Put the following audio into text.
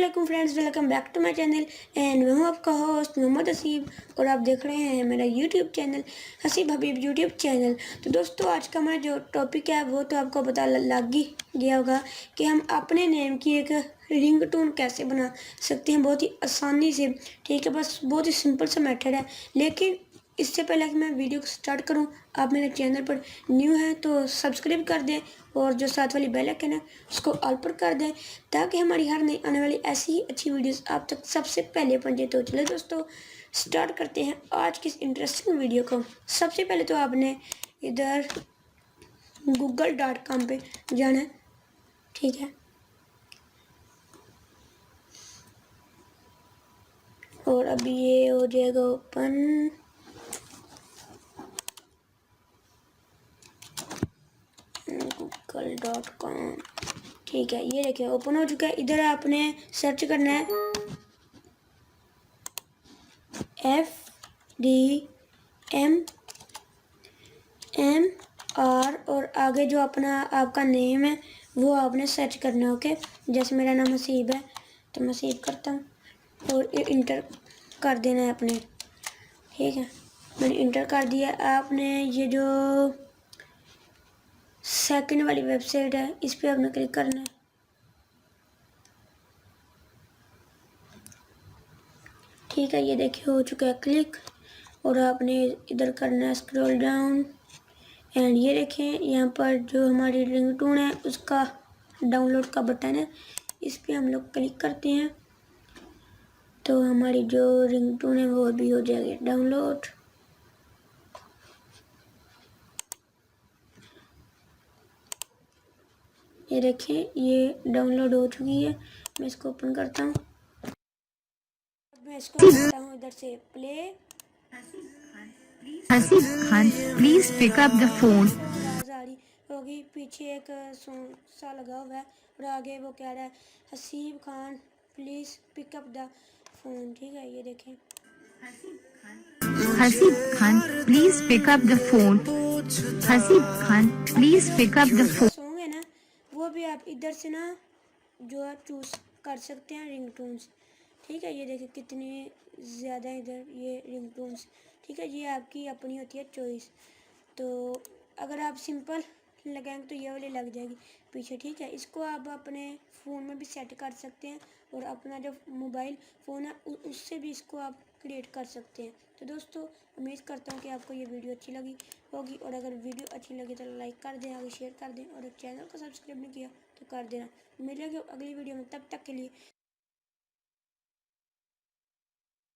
वालेकुम friends, welcome back to my channel and मैं हूं आपका होस्ट मोहम्मद हसीब और आप देख रहे हैं मेरा यूट्यूब चैनल हसीब हबीब यूट्यूब चैनल। तो दोस्तों, आज का हमारा जो टॉपिक है वो तो आपको पता लग ही गया होगा कि हम अपने नेम की एक रिंगटोन कैसे बना सकते हैं बहुत ही आसानी से। ठीक है, बस बहुत ही सिंपल सा मेथड है। लेकिन इससे पहले कि मैं वीडियो को स्टार्ट करूं, आप मेरे चैनल पर न्यू हैं तो सब्सक्राइब कर दें और जो साथ वाली बेल आइकन है उसको ऑल पर कर दें ताकि हमारी हर नई आने वाली ऐसी ही अच्छी वीडियोस आप तक सबसे पहले पहुंचे। तो चलिए दोस्तों, स्टार्ट करते हैं आज की इस इंटरेस्टिंग वीडियो को। सबसे पहले तो आपने इधर google.com पे जाना है। ठीक है, और अभी ये हो जाएगा ओपन। google.com। ठीक है, ये देखिए ओपन हो चुका है। इधर आपने सर्च करना है Fdmr और आगे जो अपना आपका नेम है वो आपने सर्च करना है। ओके, जैसे मेरा नाम हसीब है तो मैं हसीब करता हूँ और ये इंटर कर देना है अपने। ठीक है, मैंने इंटर कर दिया। आपने ये जो सेकंड वाली वेबसाइट है इस पर आपने क्लिक करना है। ठीक है, ये देखिए हो चुका है क्लिक और आपने इधर करना है स्क्रॉल डाउन एंड ये देखें यहाँ पर जो हमारी रिंगटोन है उसका डाउनलोड का बटन है, इस पर हम लोग क्लिक करते हैं तो हमारी जो रिंगटोन है वो भी हो जाएगी डाउनलोड। ये देखें ये डाउनलोड हो चुकी है। मैं इसको ओपन करता हूँ, मैं इसको करता हूँ इधर से play. Haseeb Khan please pick up the phone. आवाज आ रही होगी, पीछे एक सॉन्ग सा लगा हुआ है और आगे वो कह रहा है Haseeb Khan please pick up the phone. ठीक है, ये देखें Haseeb Khan please pick up the phone. Haseeb Khan please pick up the phone. Song है ना, वो भी आप इधर से ना जो है चूज कर सकते हैं रिंगटोन्स। ठीक है, ये देखिए कितने ज़्यादा इधर ये रिंगटोन्स। ठीक है, ये आपकी अपनी होती है चॉइस। तो अगर आप सिंपल लगाएंगे तो ये वाली लग जाएगी पीछे। ठीक है, इसको आप अपने फ़ोन में भी सेट कर सकते हैं और अपना जो मोबाइल फ़ोन है उससे भी इसको आप क्रिएट कर सकते हैं। तो दोस्तों, उम्मीद करता हूँ कि आपको ये वीडियो अच्छी लगी होगी और अगर वीडियो अच्छी लगी तो लाइक कर दें, आगे शेयर कर दें और चैनल को सब्सक्राइब नहीं किया तो कर देना। मिलेंगे अगली वीडियो में, तब तक के लिए